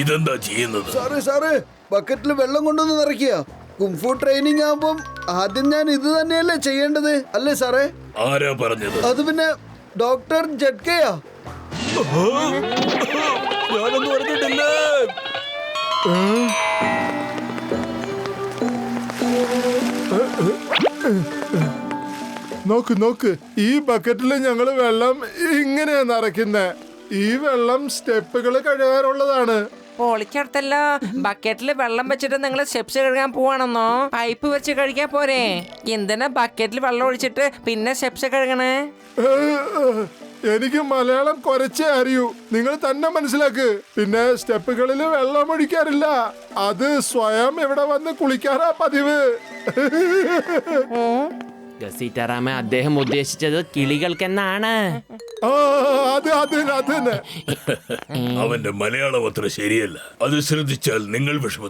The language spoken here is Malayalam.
ഇതെന്താ ചെയ്യുന്നത്? സാറേ ബക്കറ്റിൽ വെള്ളം കൊണ്ടുവന്ന് നിറയ്ക്കുക. കുംഫു ട്രെയിനിങ് ആവുമ്പം ആദ്യം ഞാൻ ഇത് തന്നെയല്ലേ ചെയ്യേണ്ടത്, അല്ലേ സാറേ? ആരാ പറഞ്ഞത്? അത് പിന്നെ ഡോക്ടർ ജഡ്കെയാ. ഞാനൊന്നും പറഞ്ഞിട്ടില്ല. നോക്ക്, ഈ ബക്കറ്റിൽ ഞങ്ങള് വെള്ളം ഇങ്ങനെയാ നിറയ്ക്കുന്നേ. ഈ വെള്ളം സ്റ്റെപ്പുകൾ കഴുകാറുള്ളതാണ്. പൊളിക്കടുത്തല്ലോ. ബക്കറ്റിൽ വെള്ളം വെച്ചിട്ട് നിങ്ങൾ സ്റ്റെപ്സ് കഴുകാൻ പോവാണെന്നോ? പൈപ്പ് വെച്ച് കഴുകിയാ പോരെ? എന്തിനാ ബക്കറ്റിൽ വെള്ളം ഒഴിച്ചിട്ട് പിന്നെ സ്റ്റെപ്സ് കഴുകണേ? എനിക്ക് മലയാളം കുറച്ചേ അറിയൂ, നിങ്ങൾ തന്നെ മനസ്സിലാക്ക്. പിന്നെ സ്റ്റെപ്പുകളിൽ വെള്ളം ഒഴിക്കാറില്ല, അത് സ്വയം ഇവിടെ വന്ന് കുളിക്കാറാ പതിവ്. ഗസീറ്റാറാമ, അദ്ദേഹം ഉദ്ദേശിച്ചത് കിളികൾക്കെന്നാണ്. അത് തന്നെ. അവന്റെ മലയാളം അത്ര ശരിയല്ല. അത് ശ്രദ്ധിച്ചാൽ നിങ്ങൾ വിഷമം.